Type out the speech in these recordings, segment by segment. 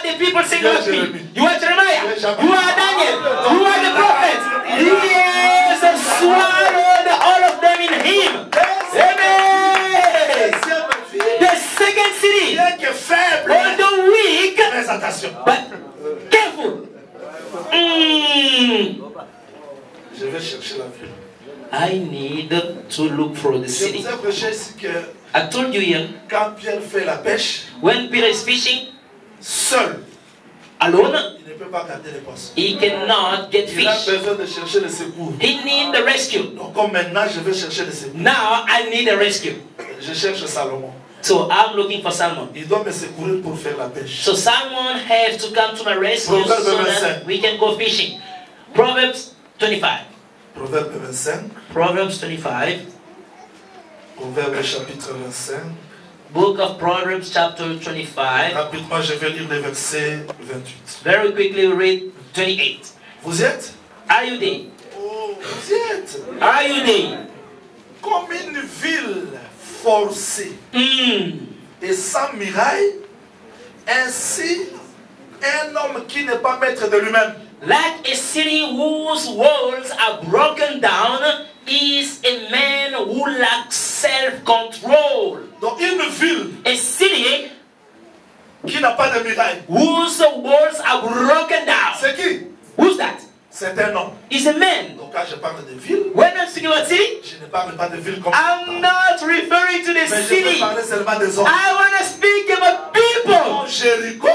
the people saying of me. You are Jeremiah. You are Daniel. You are the prophet. He has swallowed all of them in him. Amen. The second city, although weak, but careful. Je vais chercher la ville. I need to look for the Je city. vous ai prêché ici que I told you here, quand Pierre fait la pêche, when Peter is fishing seul, alone, il ne peut pas garder les poissons. he cannot get Il a fish. besoin de chercher le secours. He needs the rescue. Donc comme maintenant, je vais chercher le secours. Now I need a rescue. Je cherche Salomon. So I'm looking for Salmon. Il doit me secourir pour faire la pêche. So someone has to come to my rescue so that we can go fishing. Proverbs 25. Proverbe 25. Proverbs 25. Proverbe chapitre 25. Book of Proverbs chapter 25. Rapidement, je vais lire le verset 28. Very quickly we read 28. Vous y êtes? Are you there? Oh, vous y êtes? Are you there? Comme une ville forcée et sans muraille, ainsi un homme qui n'est pas maître de lui-même. Like a city whose walls are broken down is a man who lacks self-control. Donc une ville A city qui n'a pas de muraille, whose walls are broken down. c'est qui? Who's that? C'est un homme. Is a man. Donc quand je parle de ville, When I'm speaking about city, je ne parle pas de ville comme I'm not referring to the mais je vais city. parler seulement des hommes. I want to speak about people. Donc Jéricho,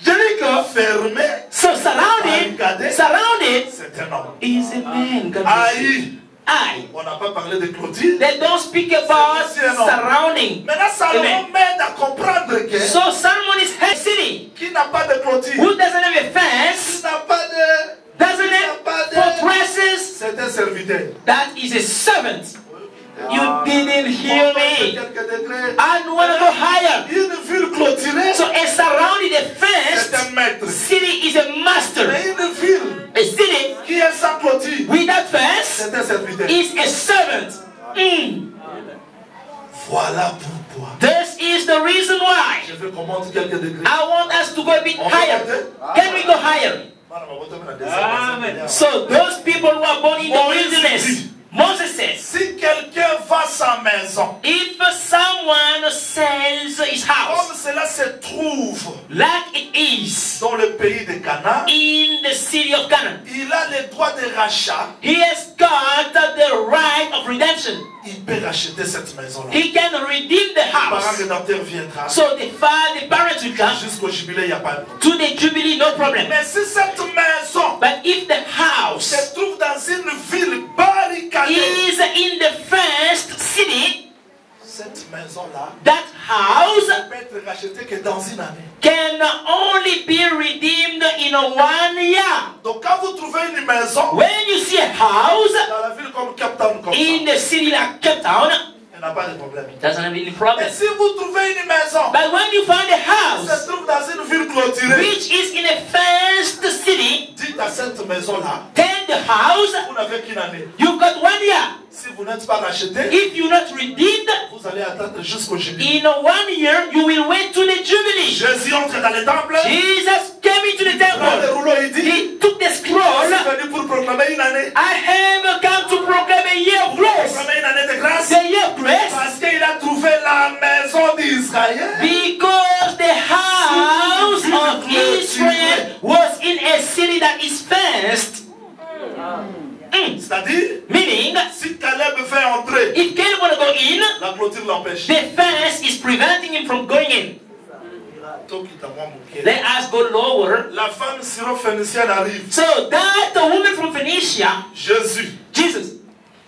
Jericho, fermé, so surrounded, c'est un homme. is a man. God bless you. Aïe, I. on n'a pas parlé de clôture. They don't speak about surrounding. Maintenant, Salomon Amen. m'aide à comprendre que So Solomon is a city qui n'a pas de clôture, who doesn't have a qui fence, n'a pas de... doesn't have fortresses. C'est un serviteur. That is a servant. You didn't hear me. Quelques degrés. I want to go higher. Une ville clôturée, So a surrounded, a c'est fenced un maître. city is a master. Mais une ville A city qui est sans clôture, without fence c'est un serviteur. is a servant. Voilà pourquoi. This is the reason why Je veux qu'on monte quelques degrés. I want us to go a bit higher. Can we go higher? So those people who are born in the wilderness, Moses says, Si quelqu'un vend sa maison, if someone sells his comme house, cela se trouve like it is dans le pays de Canaan, in the city of Canaan, il a le droit de rachat. he has got the right of redemption. Il peut racheter cette maison-là. He can redeem the Le parent house. rédempteur viendra. So the parents will come Jusqu'au jubilé, il n'y a pas de problème. to the jubilee, no problem. Mais si cette maison But if the house se trouve dans une ville barricadée, is in the first city, cette maison-là that house ne peut être rachetée que dans une année. can only be redeemed in 1 year. Donc quand vous trouvez une maison When you see a house dans la ville comme Cape Town, comme in ça, the city like Cape Town, il n'y a pas de problème. doesn't have any problem. Mais si vous trouvez une maison But when you find a qui house se trouve dans une ville clôturée, which is in a first city, dites à cette maison-là, then the house, vous n'avez qu'une année. you've got 1 year. Si vous n'êtes pas racheté, If you're not redeemed, vous allez attendre jusqu'au jubilé. in 1 year you will wait to the jubilee. Jésus entre dans le temple, Jesus came into the prend le temple. rouleau et dit, He took the je scroll. suis venu pour proclamer une année. I have come to proclaim a year of grace. Proclamer une année de grâce. The year of grace, Parce qu'il a trouvé la maison d'Israël. because the house of Israel was in a city that is fenced. C'est-à-dire, Meaning, si Caleb fait entrer, if Caleb want to go in, la clôture l'empêche. the fence is preventing him from going in. Let us go lower. La femme syrophénicienne arrive. So that woman from Phoenicia, Jésus. Jesus,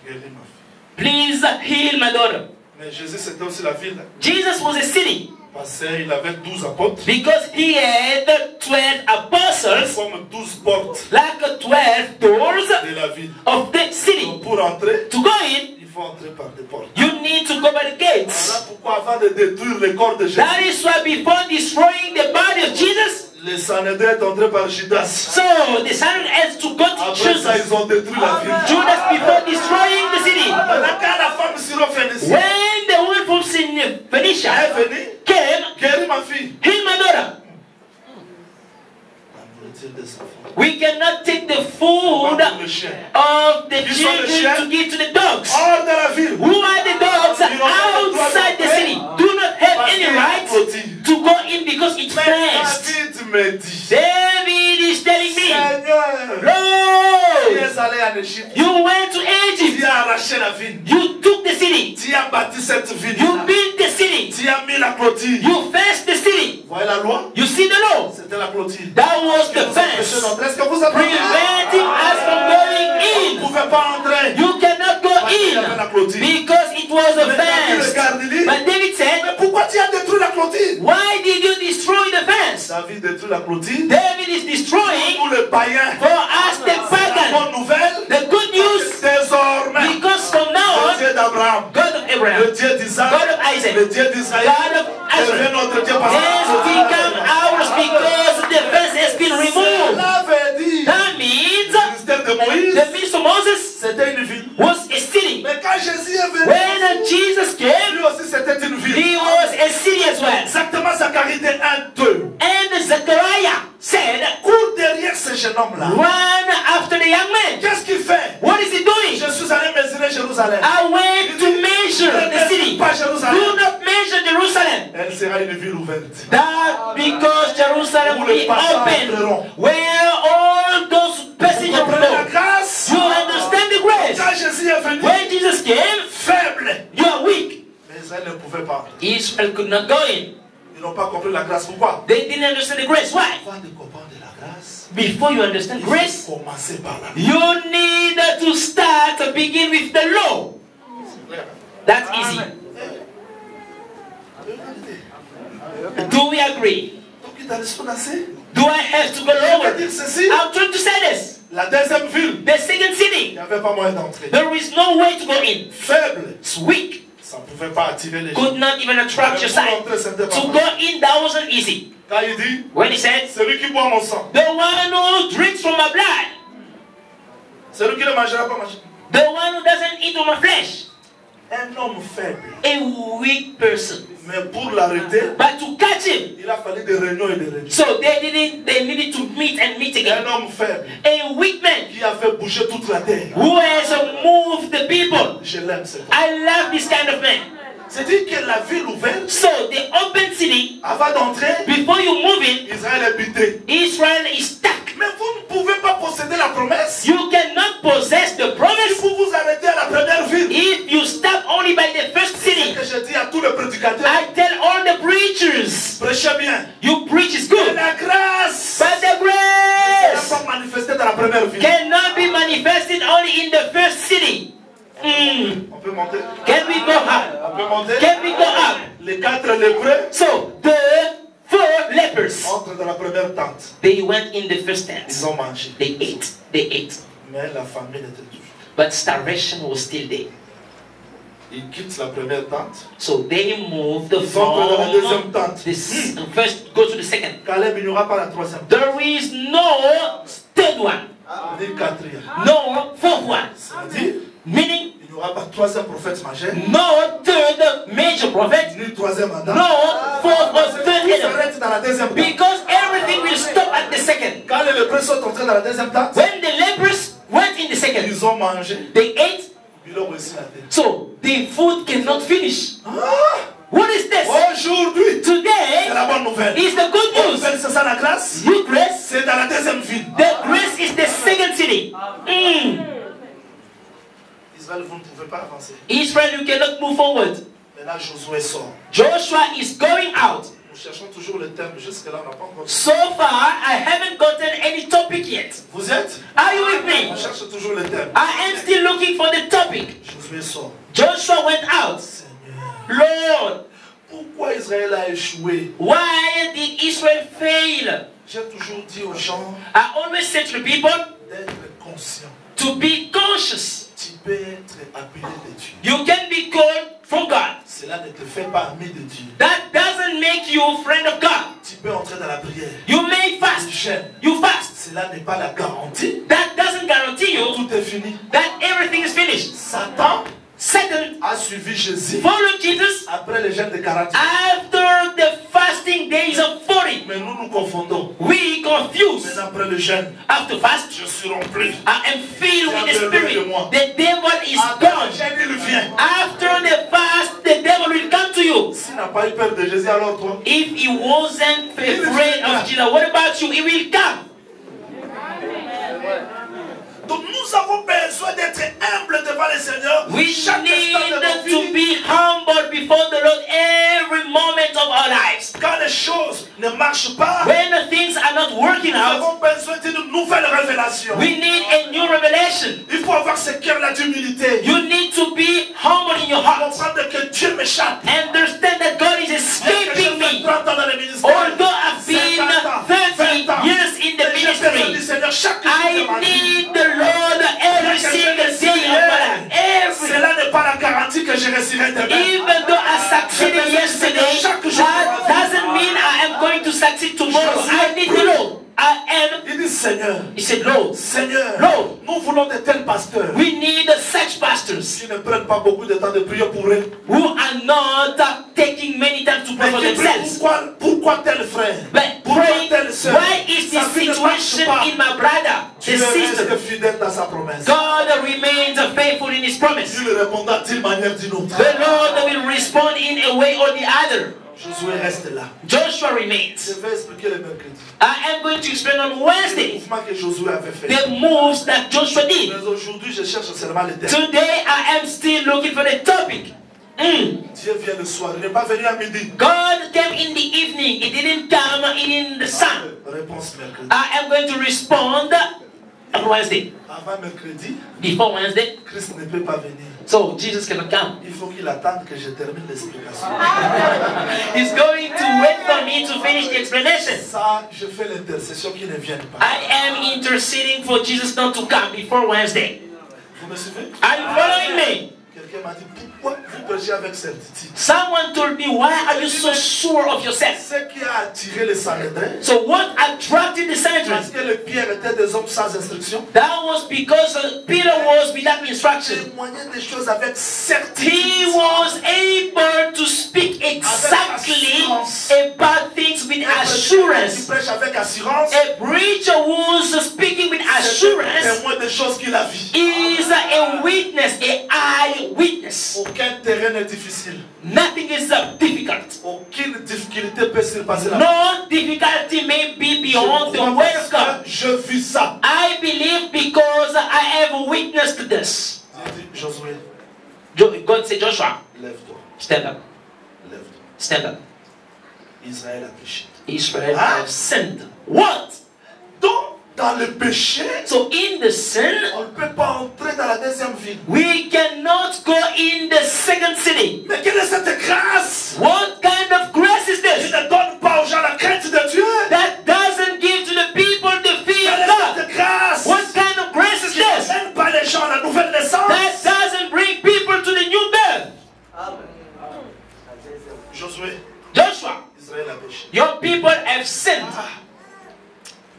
Guéris ma fille. please heal my daughter. Mais Jésus, c'était aussi la ville. Jesus was a city Parce qu'il avait 12 apôtres. because he had 12 apostles, Comme 12 portes like 12 doors de la ville. of the city. Donc pour entrer, To go in, il faut entrer par des portes. you need to go by the gates. Voilà pourquoi avant de détruire le corps de Jésus, That is why before destroying the body of Jesus, les Sanhédrins est entré par Judas. so the son has to go to Après ça, Judas. ils ont détruit la ville. Judas before destroying the city. Maintenant, quand la femme syrophénicienne When the woman from Phoenicia est venue, came, guéris ma fille. heal my daughter. We cannot take the food of the children to give to the dogs. Who are the dogs outside the city? Do not have any right to go in because it's fenced. David is telling me, Lord, you went to Egypt. You took the city. You built the city. You fenced the city. You see the law? That was the fence, preventing us from going in. You cannot go in because it was a fence. But David said, why did you destroy the fence? David is destroying for us the pagan. The good news, because from now on, God of Abraham, God of Isaac, God of Israel has become ours because the fence has been removed. That means the ministry of Moses was a city. When Jesus came, he was a city as well. And Zechariah said, run after the young man. What is he doing? I went to measure the city. Do not measure Jerusalem. That because Jerusalem will be open, where all those passengers will go. You understand the grace? When Jesus came, you are weak. Israel could not go in. They didn't understand the grace. Why? Before you understand grace, you need to start to begin with the law. That's easy. Do we agree? Do I have to go lower? I'm trying to say this. The second city, there is no way to go in. It's weak. Could not even attract your sight. To go in, that wasn't easy. When he said, the one who drinks from my blood, the one who doesn't eat of my flesh, a weak person. But to catch him, so they needed to meet and meet again. A weak man who has moved the people. I love this kind of man. C'est-à-dire que la ville ouverte, so the open city, avant d'entrer, before you move in, Israël est buté. Israel is stuck. Mais vous ne pouvez pas posséder la promesse. You cannot possess the promise. Si vous vous arrêtez à la première ville. If you stop only by the first city. C'est ce que je dis à tous les prédicateurs. I tell all the preachers. Prêchez bien. You preach is good. Mais la grâce. But the grace ne peut pas manifester dans la première ville. Cannot be manifested only in the first city. On peut monter. Can we go up? On peut monter. Can we go up? Les 4 lépreux. So the 4 lepers. Entrent dans la première tente. They went in the first tent. Ils ont mangé. They ate. They ate. Mais la famine était toujours. But starvation was still there. Ils quittent la première tente. So they moved the this first go to the second. Caleb, il n'y aura pas la troisième. There is no third one. Ni quatrième. No fourth one. C'est-à-dire, meaning il n'y aura pas troisième prophète majeur. No third major prophet. Ni troisième mandat. No fourth or third element. Dans la deuxième tente. Because everything will stop at the second. Quand les lépreux sont entrés dans la deuxième tente, when the lepers went in the second, ils ont mangé. They ate. So the food cannot finish. What is this? Aujourd'hui, today c'est la bonne nouvelle. Is the good news. C'est ça la grâce. You grace. C'est dans la deuxième ville. The grace is the second city. Israël, vous ne pouvez pas avancer. Israel, you cannot move forward. Maintenant, Josué sort. Joshua is going out. Nous cherchons toujours le thème. Jusque-là, on n'a pas encore. So far, I haven't gotten any topic yet. Vous êtes? Are you with me? On cherche toujours le thème. I am still looking for the topic. Josué sort. Joshua went out. Lord, pourquoi Israël a échoué? Why did Israel fail? J'ai toujours dit aux gens. I always say to the people d'être conscient. To be conscious. Tu peux être appelé de Dieu. You can be called from God. Cela ne te fait pas ami de Dieu. That doesn't make you a friend of God. Tu peux entrer dans la prière. You may fast. You fast. Cela n'est pas la garantie. That doesn't guarantee you tout est fini. That everything is finished. Satan Satan a suivi Jésus followed Jesus après le jeûne de 40 jours. after the fasting days of 40. Mais nous nous confondons. We confuse. Mais après le jeûne, After fast, je suis rempli. I am filled with the Spirit. The devil is Après le gone. jeûne, il vient. After the fast, the devil will come to you. S'il n'a pas eu peur de Jésus, alors toi? If he wasn't afraid of Jesus, what about you? He will come. Donc nous avons besoin d'être humbles devant le Seigneur. We Chaque instant de nos need to vies. be humble before the Lord every moment of our lives. Quand les choses ne marchent pas, When things are not working nous out, avons besoin d'une nouvelle révélation. we need a new revelation. Il faut avoir ce cœur-là d'humilité. You need to be humble in your heart. Comprendre que Dieu m'échappe. Understand that God is escaping me. 30 ans dans le ministère. Although I've been 30 years in the J'ai besoin du ministry, Seigneur chaque jour de ma I vie. need the Lord every single day of my life. Every. Cela n'est pas la garantie que je réussirai demain. Even though I succeeded yesterday, that doesn't mean I am going to succeed tomorrow. I need the Lord. Il dit Seigneur, He said, Lord, Seigneur, Lord, nous voulons de tels pasteurs we need such pastors qui ne prennent pas beaucoup de temps de prier pour eux. who are not taking many time to pray for Mais qui prient themselves. pourquoi tel frère? But Pourquoi pray, telle sœur? why is Sa this vie ne marche situation pas. in my brother, Dieu the sister? reste fidèle dans sa promesse. God remains faithful in His promise. Dieu répondra d'une manière ou d'une autre. The Lord will respond in a way or the other. Josué reste là. Joshua Je remains. vais expliquer le mercredi. I am going to explain on Le Wednesday mouvement que Josué avait fait. the moves that Joshua did. Mais aujourd'hui, je cherche seulement le thème. Today I am still looking for the topic. Dieu vient le soir. Il n'est pas venu à midi. God came in the evening. He didn't come in the sun. Réponse mercredi. I am going to respond on Wednesday. Avant mercredi, Before Wednesday. Christ ne peut pas venir. So Jesus cannot come. Il faut qu'il attende que je termine l'explication. He's going to wait for me to finish the explanation. Ça, je fais l'intercession qu'il ne vienne pas. I am interceding for Jesus not to come before Wednesday. Vous me suivez? Are you following me? Quelqu'un m'a dit, pourquoi vous prêchez avec certitude? Someone told me, why are you so sure of yourself? Ce qui a attiré les Sanhédrins, So what attracted the parce Sanhedrin? que les pierres étaient des hommes sans instruction, That was because Peter was without instruction. témoignaient des choses avec certitude. He was able to speak exactly about things with Qui assurance. prêche avec assurance, A preacher who's speaking with c'est assurance témoin des choses qu'il a vues. is a witness, an eyewitness. Aucun terrain n'est difficile. Nothing is difficult. Aucune difficulté peut surpasser la No difficulty may be beyond the word of God. Je vis ça. I believe because I have witnessed this. J'ai dit, Josué, God said, Joshua, lève-toi. stand up. Lève-toi. Stand up. Israël a péché. Israel have sinned. What? Donc, dans le péché, So in the sin, on ne peut pas entrer dans la deuxième ville. we cannot go in the second city. Mais quelle est cette grâce What kind of grace is qui this? ne donne pas aux gens la crainte de Dieu? That doesn't give to the people the fear Quelle of est God. cette grâce What kind of grace is qui ne this? mène pas les gens à la nouvelle That naissance? doesn't bring people to the new birth. Josué, Joshua, Israël a péché. your people have sinned.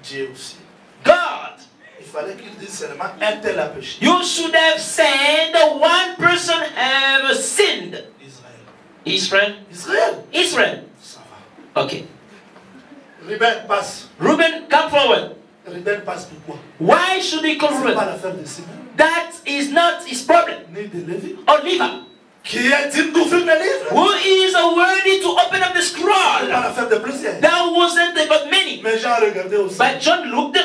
Dieu aussi. God, Il fallait qu'il dise seulement un tel a péché. you should have said one person have sinned. Israël. Israel. Israël. Israel. Ça va. Okay. Ruben passe. Reuben, come forward. Ruben passe pourquoi? Why should he come C'est pas Reuben? l'affaire de Simon, That is not his problem. ni de Lévi. Or Levi, Qui est digne d'ouvrir le livre? who is worthy to open up the C'est pas scroll. l'affaire de plusieurs. That wasn't about many. Mais Jean regardait aussi. But John looked.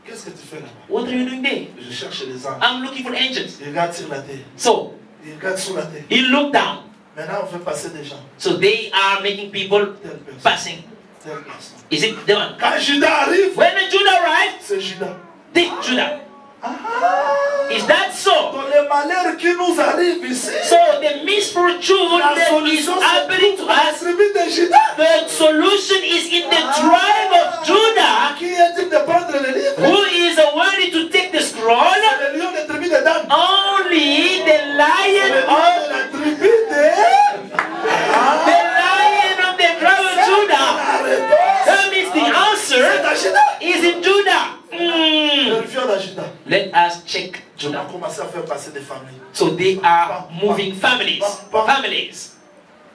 Qu'est-ce que tu fais là? What are you doing there? Je cherche les anges. I'm looking for angels. Il regarde sur la terre. So Il regarde sous la terre. he looked down. Maintenant, on fait passer des gens. So they are making people Telle personne. passing. Telle personne. Is it the one? Quand Judas arrive, When Judah arrived, c'est Judas. take Judah. Ah! Is that so? Dans les malheurs qui nous arrivent ici, So the misfortune la that is solution happening to c'est la us, tribu de Judas. the solution is in the tribe of Judah, Qui est digne de prendre le livre? who is worthy to take the scroll. C'est le lion de tribu de Dan. Only the Le lion lion of de la tribu de... the lion of the tribe of Judah. La réponse, That means the c'est answer dans Judas. is in Judah. Vérifions dans Judas. Let us check Judah. commencé à faire passer des familles. So they are moving families. Families.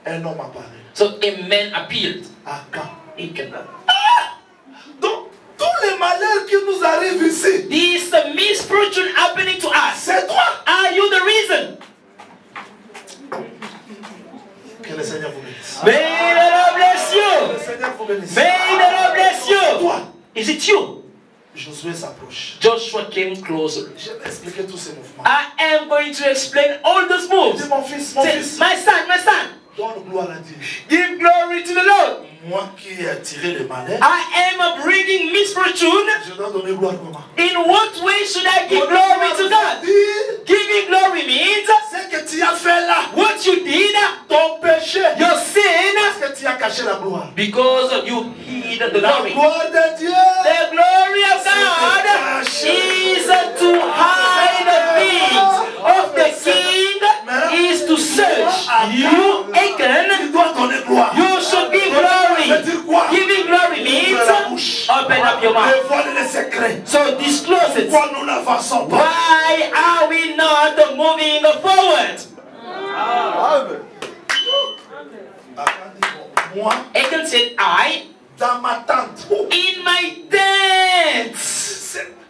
Un homme a parlé. So a man appeared. Achan. Achan. Donc, tous les malheurs qui nous arrivent ici, This misfortune happening to us, c'est toi. are you the reason? Que le Seigneur vous bénisse. May the Lord bless Que you. le Seigneur vous bénisse. May the Lord bless you. Toi, Is it you? Josué s'approche. Joshua came closer. Je vais expliquer tous ces mouvements. I am going to explain all those moves. Dis mon fils, mon Say, fils. my son, Donne gloire à Dieu. give glory to the Lord. Moi qui ai attiré le malheur, I am bringing misfortune. je dois donner gloire comment? In what way should I give glory to God? Giving glory means Ce que tu as fait là, what you did, ton péché, your sin, parce que tu as caché la gloire. because you hid the La glory. gloire de Dieu. The glory of God is to hide the things of the king, is to search. You, Tu Achan, dois donner gloire. you should give glory. Giving glory means open up your mouth. Dévoile les secrets. So disclose it. Pourquoi nous n'avançons pas? Why are we not moving forward? Moi, Achan said, I, dans ma tente, in my tent.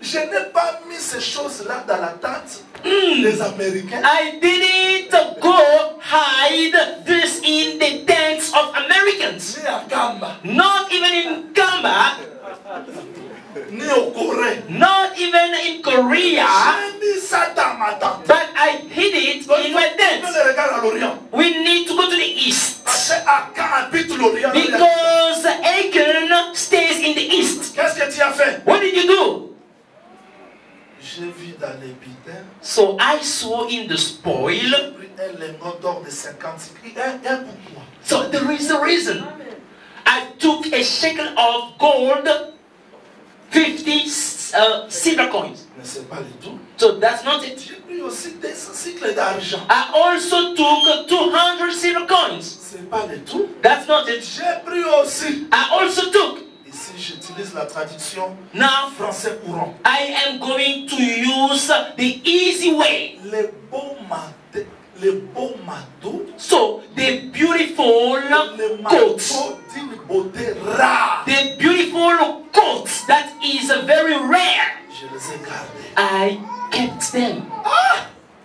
je n'ai pas mis ces choses-là dans la tente des Américains. I didn't go hide this in the tents of Americans. Ni à Gamba, Not even in Gamba, ni au Corée. not even in Korea, J'ai mis ça dans ma tente. but I hid it in my On tent. le regarde à l'Orient. We need to go to the east Parce que Achan habite l'Orient. because Achan stays in the east. Qu'est-ce que tu as fait? What did you do? J'ai vu dans les bitins. So I saw in the spoil. J'ai pris un lingot d'or de 50 cycles. Un pourquoi? So there is a reason. I took a shekel of gold, 50 silver coins. Mais c'est pas du tout. So that's not it. J'ai pris aussi des cycles d'argent. I also took 200 silver coins. C'est pas du tout. That's not it. J'ai pris aussi. I also took. Ici, j'utilise la traduction Now, français courant. I am going to use the easy way. Les beaux manteaux, So, the beautiful les coats. manteaux d'une beauté rare. The beautiful coats that is very rare. Je les ai gardés. I kept them.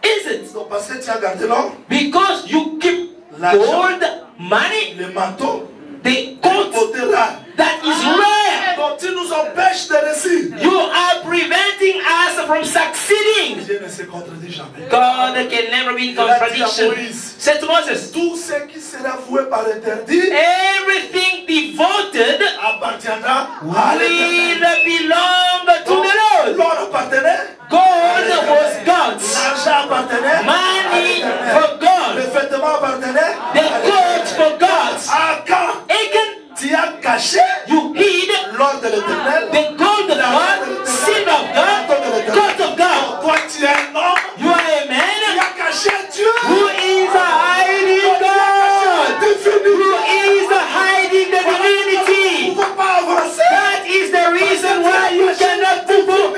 Is it? Donc, parce que tu as gardé l'or, Because you keep gold, money, les manteaux, the coat beauté rare. that is rare. Donc, tu nous empêches de réussir. You are preventing us from succeeding. Dieu ne se contredit jamais. God can never be in contradiction. Said to Moses, Tout ce qui sera voué par l'interdit everything devoted appartiendra à l'Éternel. will belong to the Lord. L'or appartenait, Gold was God's. l'argent appartenait, Money for les God. vêtements appartenaient. The coat for God's. Achan, Achan, tu as caché you hid l'or de l'Éternel. the gold of God, silver of God, coat of God. Toi, tu es un homme. You are a Tu man as caché Dieu. who is hiding God. Who is hiding the divinity. Tu ne peux pas avancer. That is the reason why you cannot move.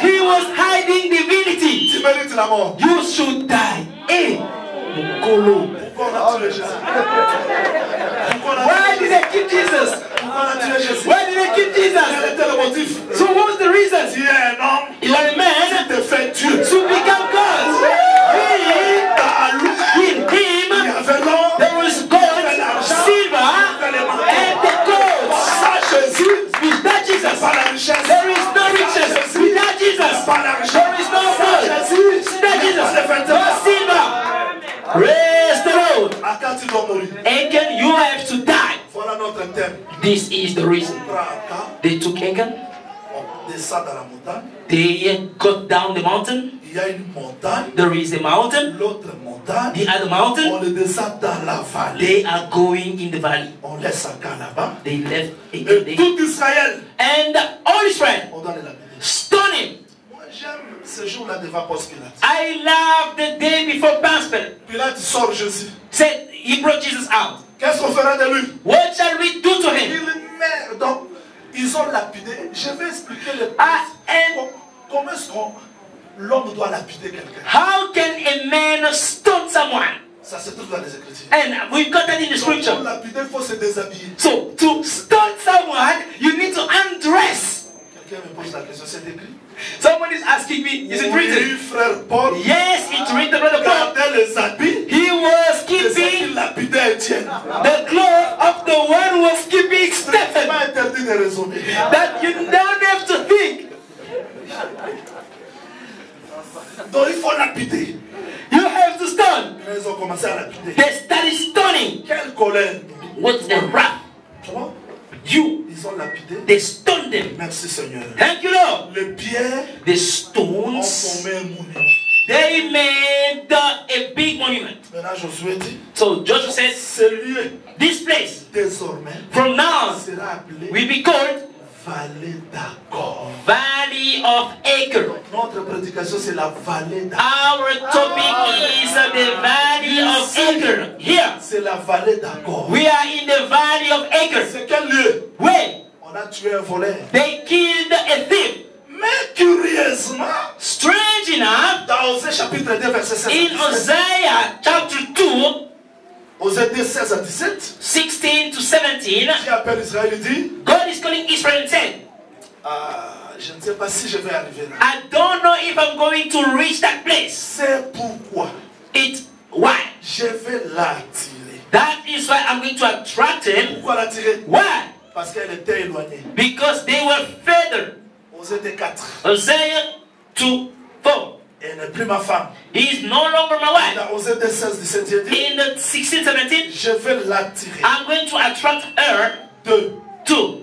He was hiding divinity. Tu mérites la mort. You should die. Hey, Mukolo. Pourquoi on a tué Jésus? Pourquoi on a Why tué did Jésus? they kill Jesus? Pourquoi on a tué Jésus? Why did they kill Quel Jesus? était le motif? So what was the reason? Tu es un homme. You are a man Tu te fais Dieu. to become God. In Il y him avait l'or. there was gold, silver, and the gold. Sans Jésus, Without Jesus, pas la richesse. there is no riches. Without Jesus, Pas la richesse. there is no gold. Without Jesus, no silver. Praise the Lord. À quand tu dois mourir? Achan, you have to die. Voilà notre thème. This is the reason. On prend Achan, They took Achan. on descend dans la montagne. They got down the mountain. Il y a une montagne. There is a mountain. L'autre montagne. The other On mountain. le descend dans la vallée. They are going in the valley. On laisse Achan là-bas. They left Achan Et there. tout Israël, And all Israel on doit les lapider. stone him. Moi, j'aime ce jour-là devant Ponce Pilate. I love the day before Passover. Pilate sort Jésus. Said he brought Jesus out. Qu'est-ce qu'on fera de lui? What shall we do to him? Il meurt. Donc, ils ont lapidé. Je vais expliquer le And comment est-ce qu'on... l'homme doit lapider quelqu'un? How can a man stone someone? Ça se trouve dans les Écritures. And we've got that in the Pour scripture. lapider, il faut se déshabiller. So to stone someone, you need to undress. Quelqu'un me pose la question, c'est écrit? Someone is asking me, is it Oui, written? frère Paul. Yes, it's written, brother Paul. Gardait les habits. He was C'est ce qui keeping lapidait Étienne. the clothes of the one who was keeping C'est Stephen. pas interdit de raisonner. That you don't have to think. Donc il faut lapider. You have to stone. Ils ont commencé à lapider. They started stoning. Quelle colère. What's the wrath? Comment? You. Ils ont lapidé. They stoned them. Merci Seigneur. Thank you, Lord. Les pierres The ont stones, formé un monument. they made a big monument. Maintenant Josué dit, So Joshua says, ce lieu this place, désormais from now on, sera appelé will be called Vallée d'Accord. Valley of Acre. Notre prédication c'est la vallée d'Accord. Our topic is the Valley of Acre. Here, C'est la vallée d'Accord. we are in the Valley of Acre. C'est quel lieu? Where On a tué un voleur. they killed a thief. Mais curieusement, Strange enough, dans Osée chapitre 2 verset 16 in à 17, Isaiah chapter 2, Osée 2 16 à 17, 16 to 17, Dieu appelle Israël et dit, God is calling Israel and said, je ne sais pas si je vais arriver là. I don't know if I'm going to reach that place. C'est pourquoi Why? je vais l'attirer. That is why I'm going to attract him. Pourquoi l'attirer? Why? Parce qu'elle était éloignée. Because they were further. Osée 2 4. Isaiah 2, 4. Elle n'est plus ma femme. He is no longer my wife. Dans Osée 2 16 17, Dieu dit, In the 16, 17, je vais l'attirer. I'm going to attract her 2. to.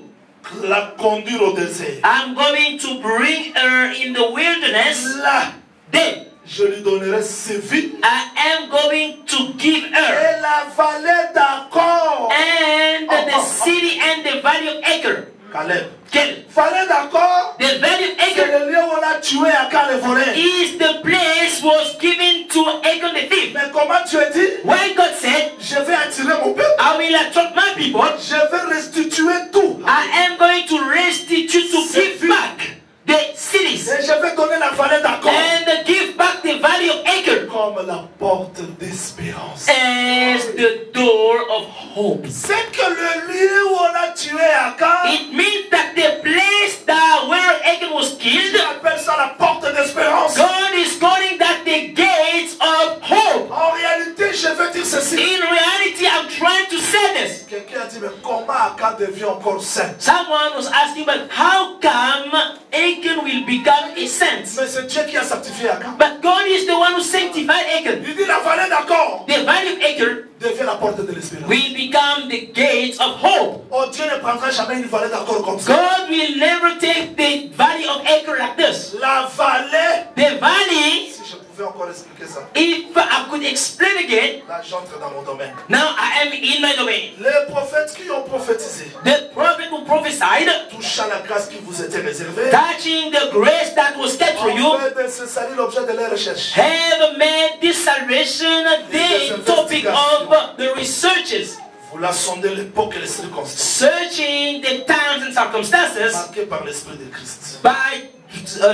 La conduire au désert. I'm going to bring her in the wilderness. Là, Then je lui donnerai ses vies. I am going to give her. Et la vallée d'Accord. And the city and the valley of Acre. Caleb. Caleb. Vallée d'Accord. The valley of C'est Acre le lieu où on a tué Accord le voleur. is the place was given to Acre the thief. Mais comment tu as dit? When God said, Je vais attirer mon peuple. I will attract my people, Je vais restituer tout. I am going to restitute, to give back the cities Et je vais donner la vallée d'Accord and give back the valley of Acre comme la porte d'espérance. as the door of hope. C'est que le lieu où on a tué Accord, It means that the place that where Acre was killed, on appelle ça la porte d'espérance. God is calling that the gates of hope. En réalité, je veux dire ceci. In reality, I'm trying to say this. Quelqu'un a dit, mais comment Accord devient encore saint? Someone was asking, but how come Achan will become a saint? Mais c'est Dieu qui a sanctifié Accord. But God is the one who sanctified Achan. Il dit la vallée d'Accord The valley of Acre devient la porte de l'espérance. will become the gates of hope. Oh, Dieu ne prendra jamais une vallée d'Accord comme ça. God will never take the valley of Acre like this. La vallée, The valley, si je pouvais encore expliquer ça, if I could explain again, là j'entre dans mon domaine. now I am in my domain. Les prophètes qui ont prophétisé, The prophet who prophesied, touchant la grâce qui vous était réservée, touching the grace that was kept for you, en fait, c'est ça l'objet de leur recherche. have made this salvation the topic of the researches, Vous la sondez l'époque et les circonstances, searching the times and circumstances marquées par l'Esprit de Christ.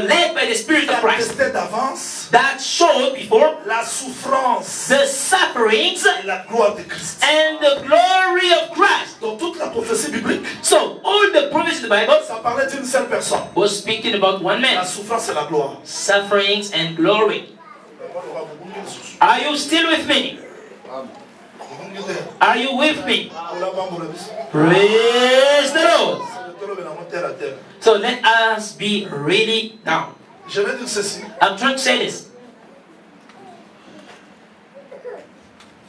led by the Spirit Qui of a Christ, testé d'avance that showed before la souffrance the sufferings et la gloire de Christ. and the glory of Christ. Dans toute la prophétie biblique, So all the prophets in the Bible ça parlait d'une seule personne. was speaking about one La man, souffrance et la gloire. sufferings and glory. Are you still with me? Are you with me? Praise the Lord. So let us be really down. Je vais dire ceci. I'm trying to say this.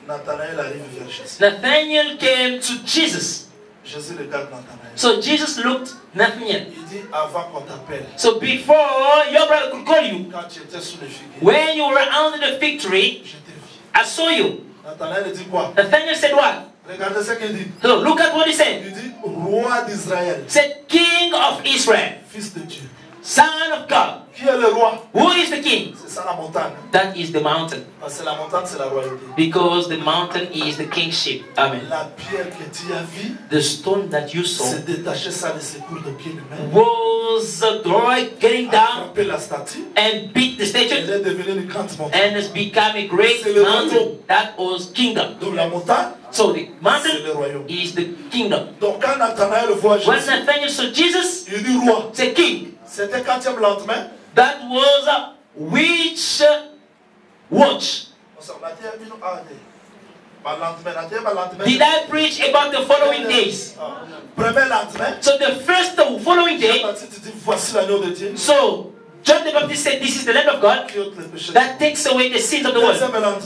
Nathanaël arrive vers Jésus. Nathanael came to Jesus. Jésus regarde Nathanaël. So Jesus looked Nathanael. Il dit avant qu'on t'appelle, So before your brother could call you, quand tu étais sous les figuiers, when you were under the fig tree, je t'ai vu. I saw you. Nathanaël dit quoi? Nathanael said what? Regardez ce qu'il dit. So look at what he said. Il dit roi d'Israël, He said, King of Israel, fils de Dieu. Son of God. Qui est le roi? Who is the king? C'est ça la montagne. That is the mountain. Parce que la montagne c'est la royauté. Because the mountain is the kingship. Amen. La pierre que tu as vue, The stone that you saw c'est détaché ça de ses coups de pied de main. was getting down frappé la statue. and beat the Elle statue, est devenue une grande montagne. and has become a great C'est le mountain. royaume. That was kingdom. Donc la montagne, So the c'est le mountain royaume. is the kingdom. Donc quand Nathanaël voit When Jésus, Nathaniel saw Jesus, il dit roi. c'est king. C'était quand il lendemain. That was which watch. Did I preach about the following days? Premier lendemain. So the first following day, Voici l'agneau de Dieu. so John the Baptist said, this is the Lamb of God Qui ôte les péchés. that takes away the sins of the world.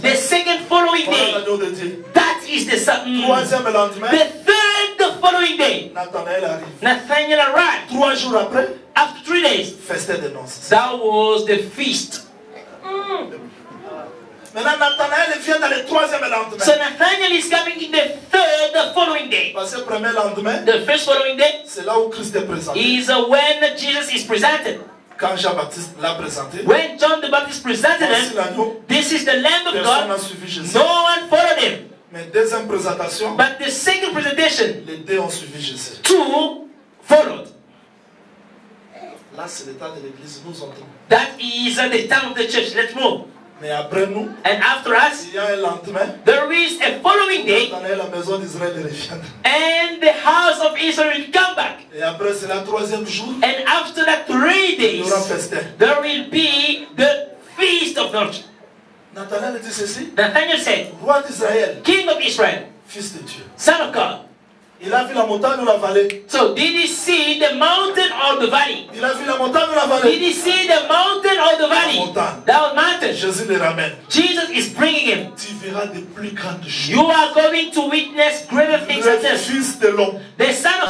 The second following Voilà day, l'agneau de Dieu. that is the Troisième lendemain. the third following day. Nathanaël arrive. Nathaniel arrived. 3 jours après, After 3 days, festin de noces. that was the feast. Maintenant, Nathanaël vient dans le troisième lendemain. So Nathaniel is coming in the third following day. Parce que le premier lendemain, The first following day c'est là où Christ est présenté. is when Jesus is presented. Quand Jean-Baptiste l'a présenté, When John the Baptist presented voici him, l'agneau. this is the Lamb of Personne n'a God. suivi Jésus. No one followed him. Mais deuxième présentation, But the second presentation, les deux ont suivi Jésus. 2 followed. Là, c'est l'état de l'église, nous entrons. That is the time of the church. Let's move. Mais après nous, And after us, il y a un lendemain. there is a following day, Nathanaël, la maison d'Israël revient. and the house of Israel will come back. Et après, c'est le troisième jour. And after that 3 Il y days, aura festin. there will be the feast of Lord. Nathanaël dit ceci. Nathaniel said, Roi d'Israël, King of Israel, fils de Dieu. Son of God. Il a vu la montagne ou la vallée? So did he see the mountain or the valley? Il a vu la montagne ou la Did vallée? he see the mountain or the valley? Montagne. That was mountain. Jésus le ramène. Jesus is bringing him. Tu verras de plus grandes choses. You are going to witness greater things than Le this. fils de l'homme. The Son of